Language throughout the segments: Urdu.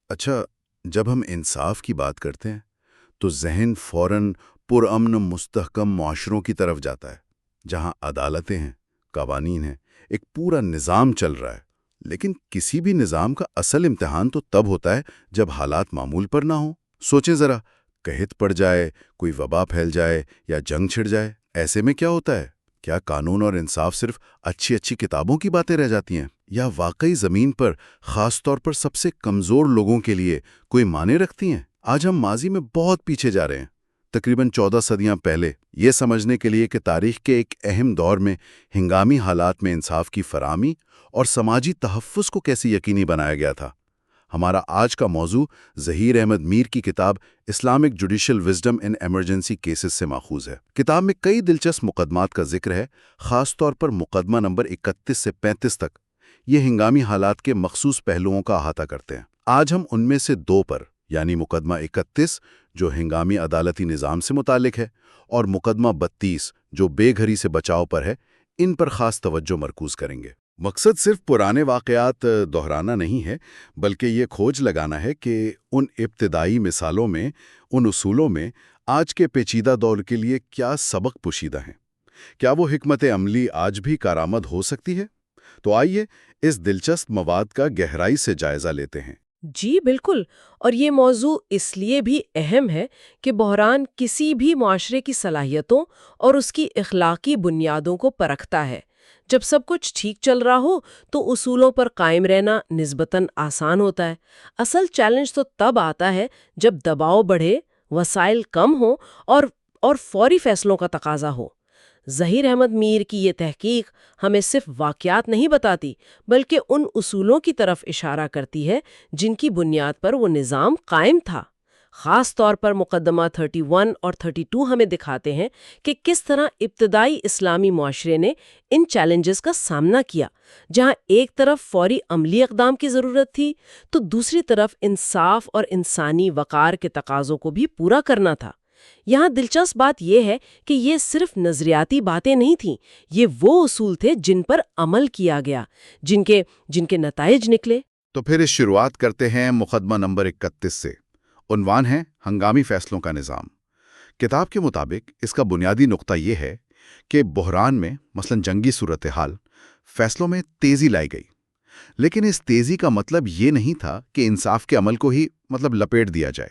اچھا، جب ہم انصاف کی بات کرتے ہیں تو ذہن فوراً پرامن مستحکم معاشروں کی طرف جاتا ہے، جہاں عدالتیں ہیں، قوانین ہیں، ایک پورا نظام چل رہا ہے۔ لیکن کسی بھی نظام کا اصل امتحان تو تب ہوتا ہے جب حالات معمول پر نہ ہوں۔ سوچیں ذرا، قحط پڑ جائے، کوئی وبا پھیل جائے یا جنگ چھڑ جائے، ایسے میں کیا ہوتا ہے؟ کیا قانون اور انصاف صرف اچھی اچھی کتابوں کی باتیں رہ جاتی ہیں، یا واقعی زمین پر خاص طور پر سب سے کمزور لوگوں کے لیے کوئی معنی رکھتی ہیں؟ آج ہم ماضی میں بہت پیچھے جا رہے ہیں، تقریباً 14 صدیاں پہلے، یہ سمجھنے کے لیے کہ تاریخ کے ایک اہم دور میں ہنگامی حالات میں انصاف کی فراہمی اور سماجی تحفظ کو کیسے یقینی بنایا گیا تھا۔ ہمارا آج کا موضوع ظہیر احمد میر کی کتاب Islamic judicial wisdom in emergency cases سے ماخوذ ہے۔ کتاب میں کئی دلچسپ مقدمات کا ذکر ہے، خاص طور پر مقدمہ نمبر 31 سے 35 تک۔ یہ ہنگامی حالات کے مخصوص پہلوؤں کا احاطہ کرتے ہیں۔ آج ہم ان میں سے دو پر، یعنی مقدمہ 31 جو ہنگامی عدالتی نظام سے متعلق ہے، اور مقدمہ 32 جو بے گھری سے بچاؤ پر ہے، ان پر خاص توجہ مرکوز کریں گے۔ مقصد صرف پرانے واقعات دہرانا نہیں ہے، بلکہ یہ کھوج لگانا ہے کہ ان ابتدائی مثالوں میں، ان اصولوں میں آج کے پیچیدہ دور کے لیے کیا سبق پوشیدہ ہیں۔ کیا وہ حکمت عملی آج بھی کارآمد ہو سکتی ہے؟ تو آئیے اس دلچسپ مواد کا گہرائی سے جائزہ لیتے ہیں۔ جی بالکل، اور یہ موضوع اس لیے بھی اہم ہے کہ بحران کسی بھی معاشرے کی صلاحیتوں اور اس کی اخلاقی بنیادوں کو پرکھتا ہے۔ جب سب کچھ ٹھیک چل رہا ہو تو اصولوں پر قائم رہنا نسبتاً آسان ہوتا ہے۔ اصل چیلنج تو تب آتا ہے جب دباؤ بڑھے، وسائل کم ہوں اور فوری فیصلوں کا تقاضا ہو۔ ظہیر احمد میر کی یہ تحقیق ہمیں صرف واقعات نہیں بتاتی، بلکہ ان اصولوں کی طرف اشارہ کرتی ہے جن کی بنیاد پر وہ نظام قائم تھا۔ خاص طور پر مقدمہ 31 اور 32 ہمیں دکھاتے ہیں کہ کس طرح ابتدائی اسلامی معاشرے نے ان چیلنجز کا سامنا کیا، جہاں ایک طرف فوری عملی اقدام کی ضرورت تھی تو دوسری طرف انصاف اور انسانی وقار کے تقاضوں کو بھی پورا کرنا تھا۔ یہاں دلچسپ بات یہ ہے کہ یہ صرف نظریاتی باتیں نہیں تھیں، یہ وہ اصول تھے جن پر عمل کیا گیا، جن کے نتائج نکلے۔ تو پھر اس شروعات کرتے ہیں مقدمہ نمبر 31 سے۔ عنوان ہے ہنگامی فیصلوں کا نظام۔ کتاب کے مطابق اس کا بنیادی نقطہ یہ ہے کہ بحران میں، مثلا جنگی صورتحال، فیصلوں میں تیزی لائی گئی، لیکن اس تیزی کا مطلب یہ نہیں تھا کہ انصاف کے عمل کو ہی لپیٹ دیا جائے۔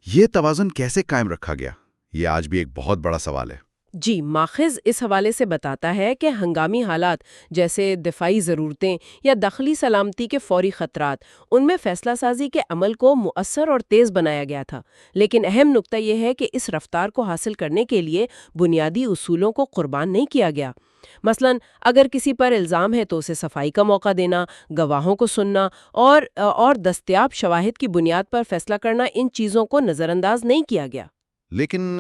یہ توازن کیسے قائم رکھا گیا، یہ آج بھی ایک بہت بڑا سوال ہے۔ جی، ماخذ اس حوالے سے بتاتا ہے کہ ہنگامی حالات جیسے دفاعی ضرورتیں یا داخلی سلامتی کے فوری خطرات، ان میں فیصلہ سازی کے عمل کو مؤثر اور تیز بنایا گیا تھا۔ لیکن اہم نقطہ یہ ہے کہ اس رفتار کو حاصل کرنے کے لیے بنیادی اصولوں کو قربان نہیں کیا گیا۔ مثلا اگر کسی پر الزام ہے تو اسے صفائی کا موقع دینا، گواہوں کو سننا اور دستیاب شواہد کی بنیاد پر فیصلہ کرنا، ان چیزوں کو نظر انداز نہیں کیا گیا۔ لیکن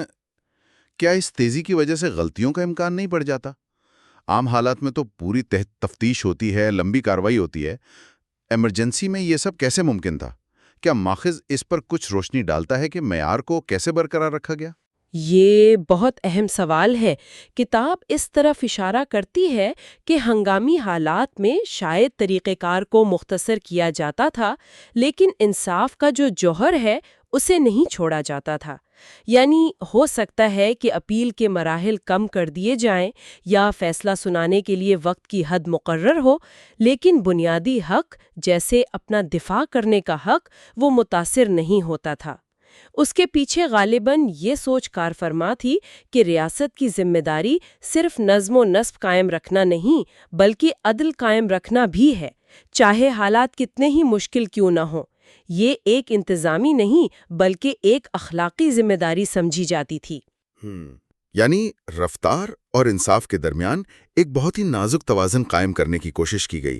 کیا اس تیزی کی وجہ سے غلطیوں کا امکان نہیں بڑھ جاتا؟ عام حالات میں تو پوری تفتیش ہوتی ہے، لمبی کارروائی ہوتی ہے۔ ایمرجنسی میں یہ سب کیسے ممکن تھا؟ کیا ماخذ اس پر کچھ روشنی ڈالتا ہے کہ معیار کو کیسے برقرار رکھا گیا؟ یہ بہت اہم سوال ہے۔ کتاب اس طرف اشارہ کرتی ہے کہ ہنگامی حالات میں شاید طریقہ کار کو مختصر کیا جاتا تھا، لیکن انصاف کا جو جوہر ہے اسے نہیں چھوڑا جاتا تھا۔ یعنی ہو سکتا ہے کہ اپیل کے مراحل کم کر دیے جائیں یا فیصلہ سنانے کے لیے وقت کی حد مقرر ہو، لیکن بنیادی حق جیسے اپنا دفاع کرنے کا حق وہ متاثر نہیں ہوتا تھا۔ اس کے پیچھے غالباً یہ سوچ کار فرما تھی کہ ریاست کی ذمہ داری صرف نظم و نسق قائم رکھنا نہیں، بلکہ عدل قائم رکھنا بھی ہے، چاہے حالات کتنے ہی مشکل کیوں نہ ہوں۔ یہ ایک انتظامی نہیں بلکہ ایک اخلاقی ذمہ داری سمجھی جاتی تھی۔ یعنی رفتار اور انصاف کے درمیان ایک بہت ہی نازک توازن قائم کرنے کی کوشش کی گئی۔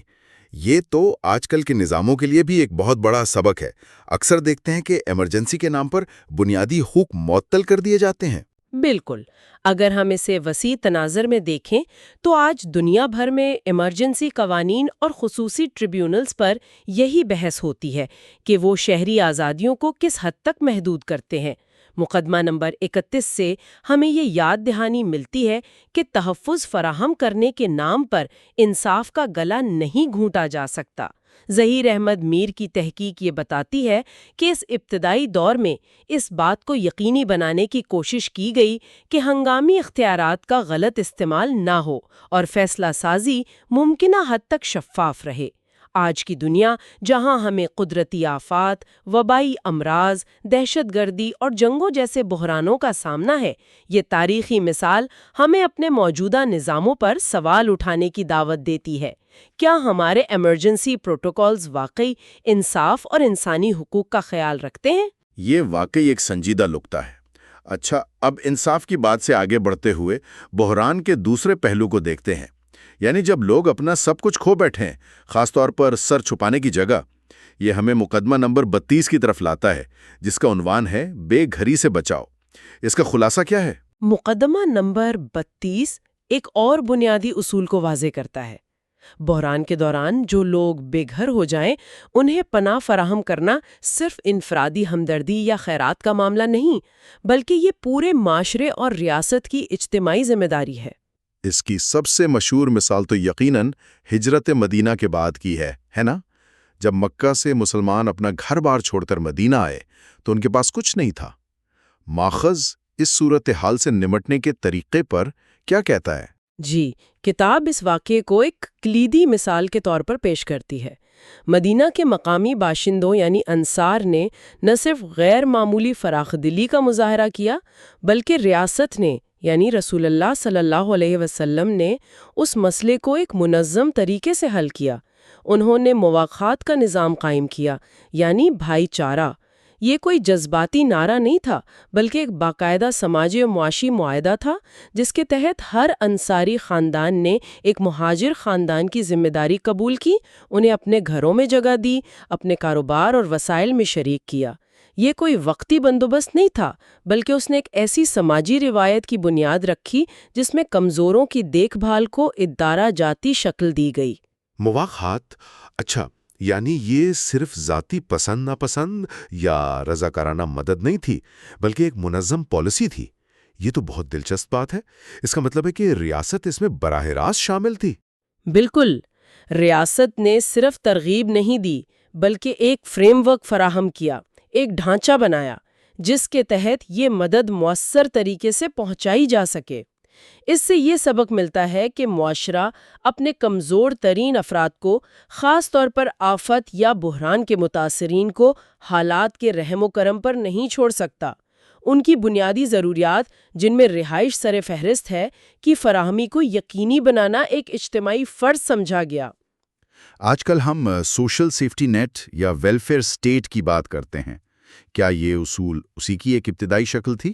یہ تو آج کل کے نظاموں کے لیے بھی ایک بہت بڑا سبق ہے۔ اکثر دیکھتے ہیں کہ ایمرجنسی کے نام پر بنیادی حقوق معطل کر دیے جاتے ہیں۔ بالکل، اگر ہم اسے وسیع تناظر میں دیکھیں تو آج دنیا بھر میں ایمرجنسی قوانین اور خصوصی ٹریبیونلز پر یہی بحث ہوتی ہے کہ وہ شہری آزادیوں کو کس حد تک محدود کرتے ہیں۔ مقدمہ نمبر 31 سے ہمیں یہ یاد دہانی ملتی ہے کہ تحفظ فراہم کرنے کے نام پر انصاف کا گلا نہیں گھونٹا جا سکتا۔ ظہیر احمد میر کی تحقیق یہ بتاتی ہے کہ اس ابتدائی دور میں اس بات کو یقینی بنانے کی کوشش کی گئی کہ ہنگامی اختیارات کا غلط استعمال نہ ہو اور فیصلہ سازی ممکنہ حد تک شفاف رہے۔ آج کی دنیا جہاں ہمیں قدرتی آفات، وبائی امراض، دہشت گردی اور جنگوں جیسے بحرانوں کا سامنا ہے، یہ تاریخی مثال ہمیں اپنے موجودہ نظاموں پر سوال اٹھانے کی دعوت دیتی ہے۔ کیا ہمارے ایمرجنسی پروٹوکولز واقعی انصاف اور انسانی حقوق کا خیال رکھتے ہیں؟ یہ واقعی ایک سنجیدہ نکتہ ہے۔ اچھا، اب انصاف کی بات سے آگے بڑھتے ہوئے بحران کے دوسرے پہلو کو دیکھتے ہیں، یعنی جب لوگ اپنا سب کچھ کھو بیٹھے ہیں، خاص طور پر سر چھپانے کی جگہ۔ یہ ہمیں مقدمہ نمبر 32 کی طرف لاتا ہے، جس کا عنوان ہے بے گھری سے بچاؤ۔ اس کا خلاصہ کیا ہے؟ مقدمہ نمبر 32 ایک اور بنیادی اصول کو واضح کرتا ہے۔ بحران کے دوران جو لوگ بے گھر ہو جائیں، انہیں پناہ فراہم کرنا صرف انفرادی ہمدردی یا خیرات کا معاملہ نہیں، بلکہ یہ پورے معاشرے اور ریاست کی اجتماعی ذمہ داری ہے۔ اس کی سب سے مشہور مثال تو یقیناً ہجرت مدینہ کے بعد کی ہے نا؟ جب مکہ سے مسلمان اپنا گھر بار چھوڑ کر مدینہ آئے تو ان کے پاس کچھ نہیں تھا۔ ماخذ اس صورتحال سے نمٹنے کے طریقے پر کیا کہتا ہے؟ جی، کتاب اس واقعے کو ایک کلیدی مثال کے طور پر پیش کرتی ہے۔ مدینہ کے مقامی باشندوں یعنی انصار نے نہ صرف غیر معمولی فراخ دلی کا مظاہرہ کیا، بلکہ ریاست نے یعنی رسول اللہ صلی اللہ علیہ وسلم نے اس مسئلے کو ایک منظم طریقے سے حل کیا۔ انہوں نے مواخات کا نظام قائم کیا، یعنی بھائی چارہ۔ یہ کوئی جذباتی نعرہ نہیں تھا، بلکہ ایک باقاعدہ سماجی و معاشی معاہدہ تھا، جس کے تحت ہر انصاری خاندان نے ایک مہاجر خاندان کی ذمہ داری قبول کی، انہیں اپنے گھروں میں جگہ دی، اپنے کاروبار اور وسائل میں شریک کیا۔ یہ کوئی وقتی بندوبست نہیں تھا، بلکہ اس نے ایک ایسی سماجی روایت کی بنیاد رکھی جس میں کمزوروں کی دیکھ بھال کو ادارہ جاتی شکل دی گئی۔ مواخات، اچھا، یعنی یہ صرف ذاتی پسند ناپسند یا رضاکارانہ مدد نہیں تھی، بلکہ ایک منظم پالیسی تھی۔ یہ تو بہت دلچسپ بات ہے۔ اس کا مطلب ہے کہ ریاست اس میں براہ راست شامل تھی۔ بالکل، ریاست نے صرف ترغیب نہیں دی، بلکہ ایک فریم ورک فراہم کیا، ایک ڈھانچہ بنایا جس کے تحت یہ مدد مؤثر طریقے سے پہنچائی جا سکے۔ اس سے یہ سبق ملتا ہے کہ معاشرہ اپنے کمزور ترین افراد کو، خاص طور پر آفت یا بحران کے متاثرین کو، حالات کے رحم و کرم پر نہیں چھوڑ سکتا۔ ان کی بنیادی ضروریات، جن میں رہائش سر فہرست ہے، کی فراہمی کو یقینی بنانا ایک اجتماعی فرض سمجھا گیا۔ آج کل ہم سوشل سیفٹی نیٹ یا ویلفیئر اسٹیٹ کی بات کرتے ہیں۔ کیا یہ اصول اسی کی ایک ابتدائی شکل تھی؟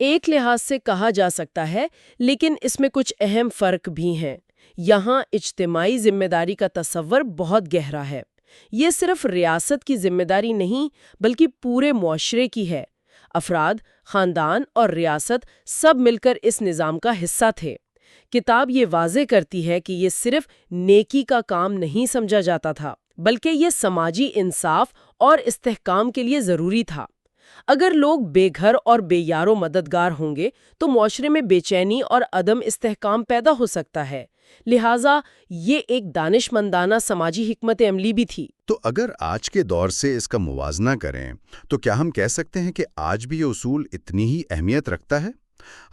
ایک لحاظ سے کہا جا سکتا ہے، لیکن اس میں کچھ اہم فرق بھی ہیں۔ یہاں اجتماعی ذمہ داری کا تصور بہت گہرا ہے۔ یہ صرف ریاست کی ذمہ داری نہیں، بلکہ پورے معاشرے کی ہے۔ افراد، خاندان اور ریاست سب مل کر اس نظام کا حصہ تھے۔ کتاب یہ واضح کرتی ہے کہ یہ صرف نیکی کا کام نہیں سمجھا جاتا تھا، بلکہ یہ سماجی انصاف اور استحکام کے لیے ضروری تھا۔ اگر لوگ بے گھر اور بے یار و مددگار ہوں گے تو معاشرے میں بے چینی اور عدم استحکام پیدا ہو سکتا ہے۔ لہٰذا یہ ایک دانش مندانہ سماجی حکمت عملی بھی تھی۔ تو اگر آج کے دور سے اس کا موازنہ کریں تو کیا ہم کہہ سکتے ہیں کہ آج بھی یہ اصول اتنی ہی اہمیت رکھتا ہے؟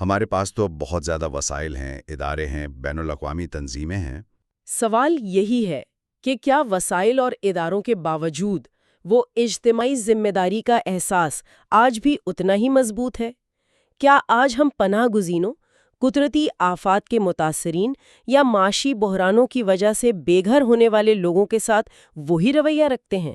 ہمارے پاس تو بہت زیادہ وسائل ہیں، ادارے ہیں، بین الاقوامی تنظیمیں ہیں۔ سوال یہی ہے کہ کیا وسائل اور اداروں کے باوجود وہ اجتماعی ذمہ داری کا احساس آج بھی اتنا ہی مضبوط ہے؟ کیا آج ہم پناہ گزینوں، قدرتی آفات کے متاثرین یا معاشی بحرانوں کی وجہ سے بے گھر ہونے والے لوگوں کے ساتھ وہی رویہ رکھتے ہیں؟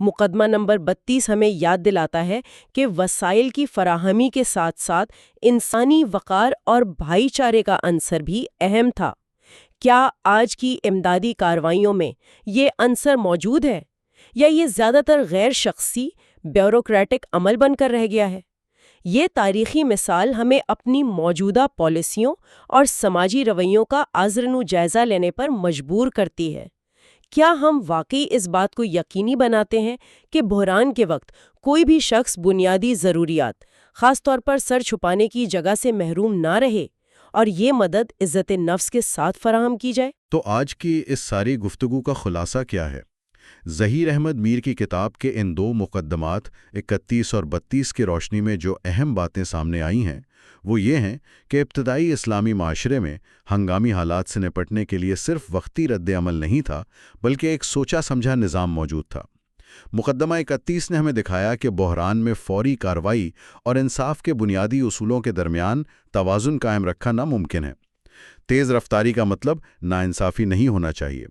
مقدمہ نمبر 32 ہمیں یاد دلاتا ہے کہ وسائل کی فراہمی کے ساتھ ساتھ انسانی وقار اور بھائی چارے کا عنصر بھی اہم تھا۔ کیا آج کی امدادی کارروائیوں میں یہ عنصر موجود ہے، یا یہ زیادہ تر غیر شخصی، بیوروکریٹک عمل بن کر رہ گیا ہے؟ یہ تاریخی مثال ہمیں اپنی موجودہ پالیسیوں اور سماجی رویوں کا ازرنو جائزہ لینے پر مجبور کرتی ہے۔ کیا ہم واقعی اس بات کو یقینی بناتے ہیں کہ بحران کے وقت کوئی بھی شخص بنیادی ضروریات، خاص طور پر سر چھپانے کی جگہ سے محروم نہ رہے اور یہ مدد عزت نفس کے ساتھ فراہم کی جائے؟ تو آج کی اس ساری گفتگو کا خلاصہ کیا ہے؟ ظہیر احمد میر کی کتاب کے ان دو مقدمات 31 اور 32 کی روشنی میں جو اہم باتیں سامنے آئی ہیں وہ یہ ہیں کہ ابتدائی اسلامی معاشرے میں ہنگامی حالات سے نپٹنے کے لیے صرف وقتی رد عمل نہیں تھا بلکہ ایک سوچا سمجھا نظام موجود تھا۔ مقدمہ 31 نے ہمیں دکھایا کہ بحران میں فوری کارروائی اور انصاف کے بنیادی اصولوں کے درمیان توازن قائم رکھنا ناممکن ہے۔ تیز رفتاری کا مطلب ناانصافی نہیں ہونا چاہیے۔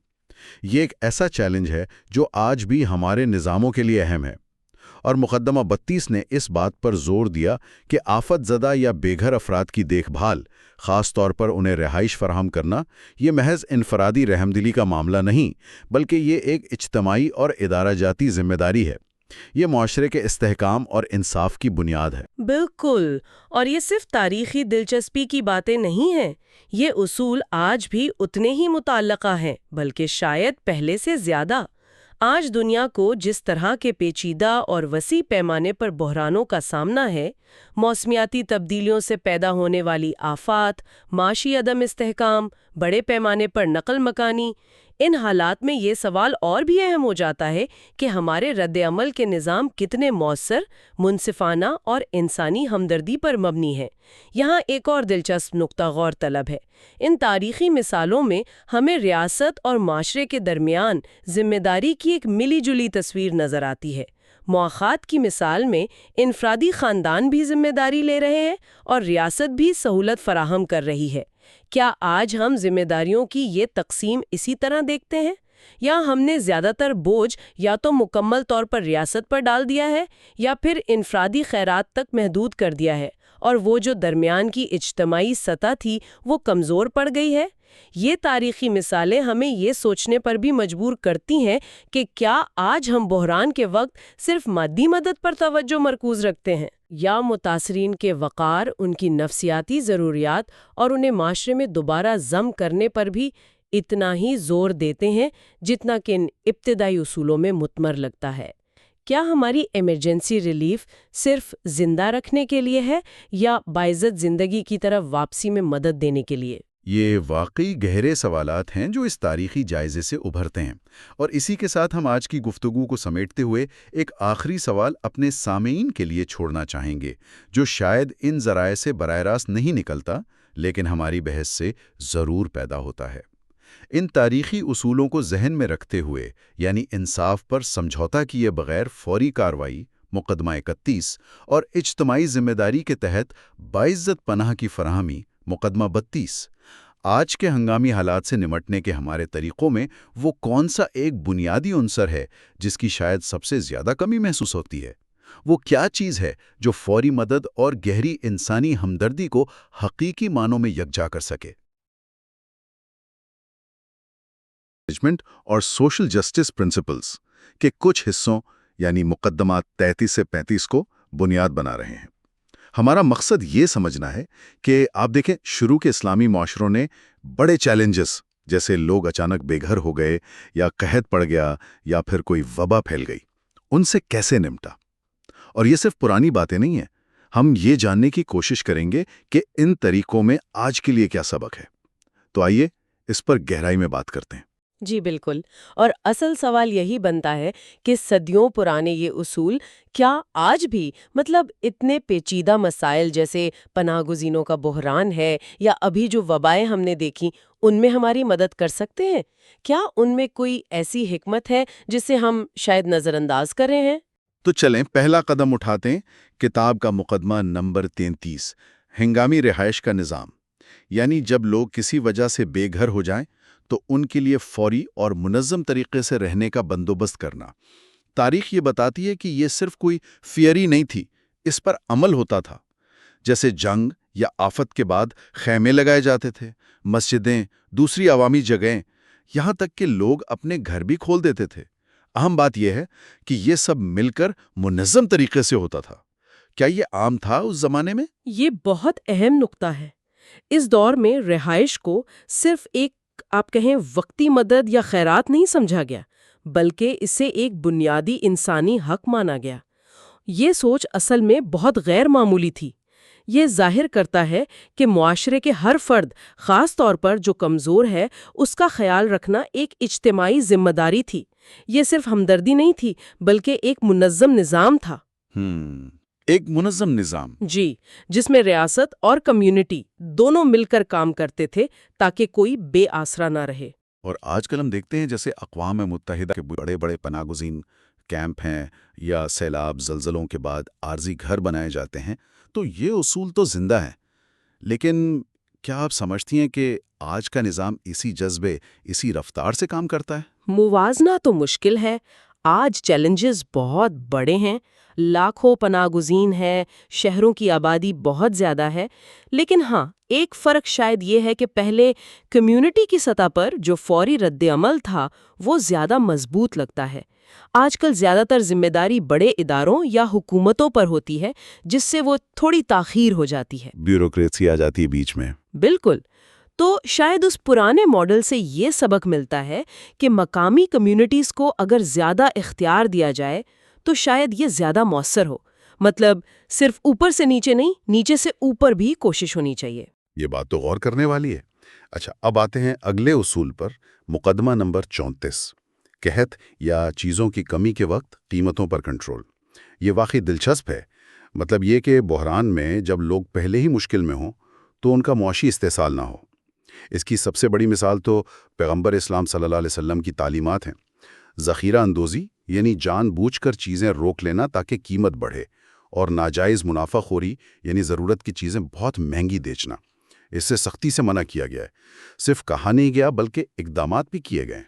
یہ ایک ایسا چیلنج ہے جو آج بھی ہمارے نظاموں کے لیے اہم ہے، اور مقدمہ 32 نے اس بات پر زور دیا کہ آفت زدہ یا بے گھر افراد کی دیکھ بھال، خاص طور پر انہیں رہائش فراہم کرنا، یہ محض انفرادی رحمدلی کا معاملہ نہیں بلکہ یہ ایک اجتماعی اور ادارہ جاتی ذمہ داری ہے۔ یہ معاشرے کے استحکام اور انصاف کی بنیاد ہے۔ بالکل، اور یہ صرف تاریخی دلچسپی کی باتیں نہیں ہیں، یہ اصول آج بھی اتنے ہی متعلقہ ہیں بلکہ شاید پہلے سے زیادہ۔ آج دنیا کو جس طرح کے پیچیدہ اور وسیع پیمانے پر بحرانوں کا سامنا ہے، موسمیاتی تبدیلیوں سے پیدا ہونے والی آفات، معاشی عدم استحکام، بڑے پیمانے پر نقل مکانی، ان حالات میں یہ سوال اور بھی اہم ہو جاتا ہے کہ ہمارے رد عمل کے نظام کتنے مؤثر، منصفانہ اور انسانی ہمدردی پر مبنی ہیں۔ یہاں ایک اور دلچسپ نقطہ غور طلب ہے۔ ان تاریخی مثالوں میں ہمیں ریاست اور معاشرے کے درمیان ذمہ داری کی ایک ملی جلی تصویر نظر آتی ہے۔ مواخات کی مثال میں انفرادی خاندان بھی ذمہ داری لے رہے ہیں اور ریاست بھی سہولت فراہم کر رہی ہے۔ کیا آج ہم ذمہ داریوں کی یہ تقسیم اسی طرح دیکھتے ہیں، یا ہم نے زیادہ تر بوجھ یا تو مکمل طور پر ریاست پر ڈال دیا ہے یا پھر انفرادی خیرات تک محدود کر دیا ہے، اور وہ جو درمیان کی اجتماعی سطح تھی وہ کمزور پڑ گئی ہے؟ یہ تاریخی مثالیں ہمیں یہ سوچنے پر بھی مجبور کرتی ہیں کہ کیا آج ہم بحران کے وقت صرف مادی مدد پر توجہ مرکوز رکھتے ہیں، یا متاثرین کے وقار، ان کی نفسیاتی ضروریات اور انہیں معاشرے میں دوبارہ ضم کرنے پر بھی اتنا ہی زور دیتے ہیں جتنا کہ ان ابتدائی اصولوں میں متمر لگتا ہے؟ کیا ہماری ایمرجنسی ریلیف صرف زندہ رکھنے کے لیے ہے یا باعزت زندگی کی طرف واپسی میں مدد دینے کے لیے؟ یہ واقعی گہرے سوالات ہیں جو اس تاریخی جائزے سے ابھرتے ہیں، اور اسی کے ساتھ ہم آج کی گفتگو کو سمیٹتے ہوئے ایک آخری سوال اپنے سامعین کے لیے چھوڑنا چاہیں گے، جو شاید ان ذرائع سے براہ راست نہیں نکلتا لیکن ہماری بحث سے ضرور پیدا ہوتا ہے۔ ان تاریخی اصولوں کو ذہن میں رکھتے ہوئے، یعنی انصاف پر سمجھوتا کیے بغیر فوری کارروائی، مقدمہ 31، اور اجتماعی ذمہ داری کے تحت باعزت پناہ کی فراہمی، مقدمہ 32، آج کے ہنگامی حالات سے نمٹنے کے ہمارے طریقوں میں وہ کون سا ایک بنیادی عنصر ہے جس کی شاید سب سے زیادہ کمی محسوس ہوتی ہے؟ وہ کیا چیز ہے جو فوری مدد اور گہری انسانی ہمدردی کو حقیقی معنوں میں یکجا کر سکے؟ مینجمنٹ اور سوشل جسٹس پرنسپلز کے کچھ حصوں، یعنی مقدمات 33 سے 35 کو بنیاد بنا رہے ہیں۔ ہمارا مقصد یہ سمجھنا ہے کہ آپ دیکھیں، شروع کے اسلامی معاشروں نے بڑے چیلنجز جیسے لوگ اچانک بے گھر ہو گئے یا قحط پڑ گیا یا پھر کوئی وبا پھیل گئی، ان سے کیسے نمٹا۔ اور یہ صرف پرانی باتیں نہیں ہیں، ہم یہ جاننے کی کوشش کریں گے کہ ان طریقوں میں آج کے لیے کیا سبق ہے۔ تو آئیے اس پر گہرائی میں بات کرتے ہیں۔ جی بالکل، اور اصل سوال یہی بنتا ہے کہ صدیوں پرانے یہ اصول کیا آج بھی اتنے پیچیدہ مسائل جیسے پناہ گزینوں کا بحران ہے یا ابھی جو وبائیں ہم نے دیکھی ان میں ہماری مدد کر سکتے ہیں؟ کیا ان میں کوئی ایسی حکمت ہے جسے ہم شاید نظر انداز کر رہے ہیں؟ تو چلیں پہلا قدم اٹھاتے ہیں، کتاب کا مقدمہ نمبر 33، ہنگامی رہائش کا نظام، یعنی جب لوگ کسی وجہ سے بے گھر ہو جائیں تو ان کے لیے فوری اور منظم طریقے سے رہنے کا بندوبست کرنا۔ تاریخ یہ بتاتی ہے کہ یہ صرف کوئی تھیوری نہیں تھی، اس پر عمل ہوتا تھا۔ جیسے جنگ یا آفت کے بعد خیمے لگائے جاتے تھے، مسجدیں، دوسری عوامی جگہیں، یہاں تک کہ لوگ اپنے گھر بھی کھول دیتے تھے۔ اہم بات یہ ہے کہ یہ سب مل کر منظم طریقے سے ہوتا تھا۔ کیا یہ عام تھا اس زمانے میں؟ یہ بہت اہم نقطہ ہے۔ اس دور میں رہائش کو صرف ایک آپ کہیں وقتی مدد یا خیرات نہیں سمجھا گیا، بلکہ اسے ایک بنیادی انسانی حق مانا گیا۔ یہ سوچ اصل میں بہت غیر معمولی تھی۔ یہ ظاہر کرتا ہے کہ معاشرے کے ہر فرد، خاص طور پر جو کمزور ہے، اس کا خیال رکھنا ایک اجتماعی ذمہ داری تھی۔ یہ صرف ہمدردی نہیں تھی، بلکہ ایک منظم نظام تھا۔ ایک منظم نظام۔ جی، جس میں ریاست اور کمیونٹی دونوں مل کر کام کرتے تھے تاکہ کوئی بے آسرا نہ رہے۔ اور آج کل ہم دیکھتے ہیں جیسے اقوام متحدہ کے بڑے بڑے پناہ گزین کیمپ ہیں یا سیلاب زلزلوں کے بعد عارضی گھر بنائے جاتے ہیں، تو یہ اصول تو زندہ ہیں، لیکن کیا آپ سمجھتی ہیں کہ آج کا نظام اسی جذبے، اسی رفتار سے کام کرتا ہے؟ موازنہ تو مشکل ہے۔ آج چیلنجز بہت بڑے ہیں، لاکھوں پناہ گزین ہیں، شہروں کی آبادی بہت زیادہ ہے، لیکن ہاں، ایک فرق شاید یہ ہے کہ پہلے کمیونٹی کی سطح پر جو فوری رد عمل تھا وہ زیادہ مضبوط لگتا ہے۔ آج کل زیادہ تر ذمہ داری بڑے اداروں یا حکومتوں پر ہوتی ہے، جس سے وہ تھوڑی تاخیر ہو جاتی ہے، بیوروکریسی آ جاتی ہے بیچ میں۔ بالکل۔ تو شاید اس پرانے ماڈل سے یہ سبق ملتا ہے کہ مقامی کمیونٹیز کو اگر زیادہ اختیار دیا جائے تو شاید یہ زیادہ مؤثر ہو۔ مطلب صرف اوپر سے نیچے نہیں، نیچے سے اوپر بھی کوشش ہونی چاہیے۔ یہ بات تو غور کرنے والی ہے۔ اچھا، اب آتے ہیں اگلے اصول پر، مقدمہ نمبر 34، قحط یا چیزوں کی کمی کے وقت قیمتوں پر کنٹرول۔ یہ واقعی دلچسپ ہے۔ مطلب یہ کہ بحران میں جب لوگ پہلے ہی مشکل میں ہوں تو ان کا معاشی استحصال نہ ہو۔ اس کی سب سے بڑی مثال تو پیغمبر اسلام صلی اللہ علیہ وسلم کی تعلیمات ہیں۔ ذخیرہ اندوزی یعنی جان بوجھ کر چیزیں روک لینا تاکہ قیمت بڑھے، اور ناجائز منافع خوری یعنی ضرورت کی چیزیں بہت مہنگی بیچنا۔ اس سے سختی سے منع کیا گیا ہے۔ صرف کہا نہیں گیا بلکہ اقدامات بھی کیے گئے۔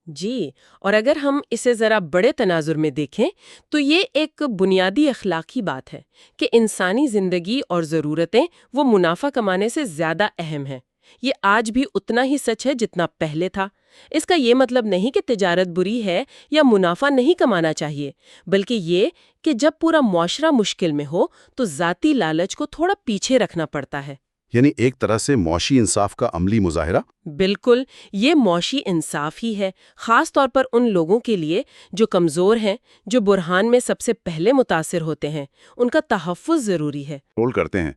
جی، اور اگر ہم اسے ذرا بڑے تناظر میں دیکھیں تو یہ ایک بنیادی اخلاقی بات ہے کہ انسانی زندگی اور ضرورتیں وہ منافع کمانے سے زیادہ اہم ہیں۔ یہ آج بھی اتنا ہی سچ ہے جتنا پہلے تھا۔ اس کا یہ مطلب نہیں کہ تجارت بری ہے یا منافع نہیں کمانا چاہیے، بلکہ یہ کہ جب پورا معاشرہ مشکل میں ہو تو ذاتی لالچ کو تھوڑا پیچھے رکھنا پڑتا ہے۔ یعنی ایک طرح سے معاشی انصاف کا عملی مظاہرہ۔ بالکل، یہ معاشی انصاف ہی ہے، خاص طور پر ان لوگوں کے لیے جو کمزور ہیں، جو بحران میں سب سے پہلے متاثر ہوتے ہیں۔ ان کا تحفظ ضروری ہے۔ رول کرتے ہیں۔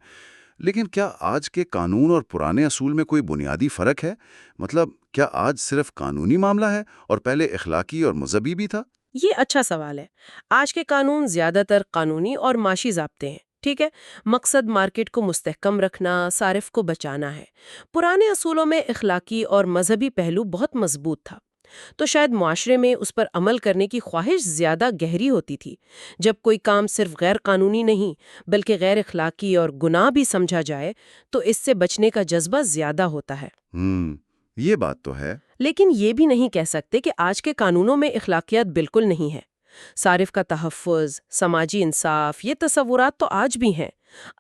لیکن کیا آج کے قانون اور پرانے اصول میں کوئی بنیادی فرق ہے؟ مطلب کیا آج صرف قانونی معاملہ ہے اور پہلے اخلاقی اور مذہبی بھی تھا؟ یہ اچھا سوال ہے۔ آج کے قانون زیادہ تر قانونی اور معاشی ضابطے ہیں، ٹھیک ہے، مقصد مارکیٹ کو مستحکم رکھنا، صارف کو بچانا ہے۔ پرانے اصولوں میں اخلاقی اور مذہبی پہلو بہت مضبوط تھا، تو شاید معاشرے میں اس پر عمل کرنے کی خواہش زیادہ گہری ہوتی تھی۔ جب کوئی کام صرف غیر قانونی نہیں بلکہ غیر اخلاقی اور گناہ بھی سمجھا جائے تو اس سے بچنے کا جذبہ زیادہ ہوتا ہے۔ یہ بات تو ہے۔ لیکن یہ بھی نہیں کہہ سکتے کہ آج کے قانونوں میں اخلاقیات بالکل نہیں ہے۔ صارف کا تحفظ، سماجی انصاف، یہ تصورات تو آج بھی ہیں۔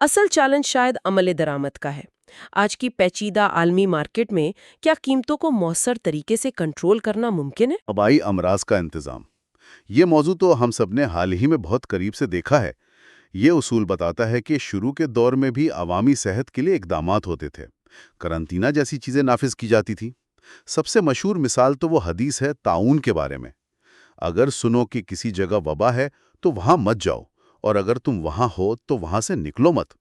اصل چیلنج شاید عمل درآمد کا ہے۔ آج کی پیچیدہ عالمی مارکیٹ میں کیا قیمتوں کو مؤثر طریقے سے کنٹرول کرنا ممکن ہے؟ وبائی امراض کا انتظام، یہ موضوع تو ہم سب نے حال ہی میں بہت قریب سے دیکھا ہے۔ یہ اصول بتاتا ہے کہ شروع کے دور میں بھی عوامی صحت کے لیے اقدامات ہوتے تھے، قرنطینہ جیسی چیزیں نافذ کی جاتی تھیں۔ سب سے مشہور مثال تو وہ حدیث ہے طاعون کے بارے میں، اگر سنو کہ کسی جگہ وبا ہے تو وہاں مت جاؤ، اور اگر تم وہاں ہو تو وہاں سے نکلو مت۔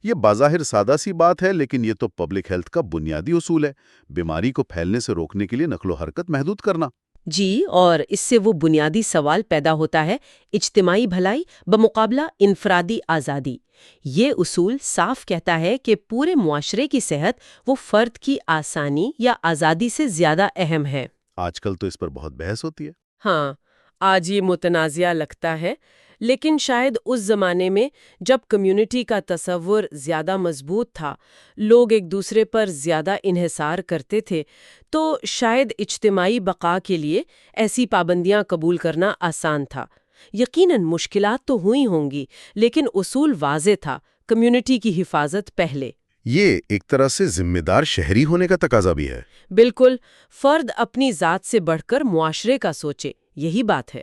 یہ بظاہر سادہ سی بات ہے، لیکن یہ تو پبلک ہیلتھ کا بنیادی اصول ہے، بیماری کو پھیلنے سے روکنے کے لیے نقل و حرکت محدود کرنا۔ جی، اور اس سے وہ بنیادی سوال پیدا ہوتا ہے، اجتماعی بھلائی بمقابلہ انفرادی آزادی۔ یہ اصول صاف کہتا ہے کہ پورے معاشرے کی صحت وہ فرد کی آسانی یا آزادی سے زیادہ اہم ہے۔ آج کل تو اس پر بہت بحث ہوتی ہے۔ ہاں، آج یہ متنازعہ لگتا ہے، لیکن شاید اس زمانے میں جب کمیونٹی کا تصور زیادہ مضبوط تھا، لوگ ایک دوسرے پر زیادہ انحصار کرتے تھے، تو شاید اجتماعی بقا کے لیے ایسی پابندیاں قبول کرنا آسان تھا۔ یقیناً مشکلات تو ہوئی ہوں گی، لیکن اصول واضح تھا، کمیونٹی کی حفاظت پہلے۔ یہ ایک طرح سے ذمہ دار شہری ہونے کا تقاضا بھی ہے۔ بالکل، فرد اپنی ذات سے بڑھ کر معاشرے کا سوچے، یہی بات ہے۔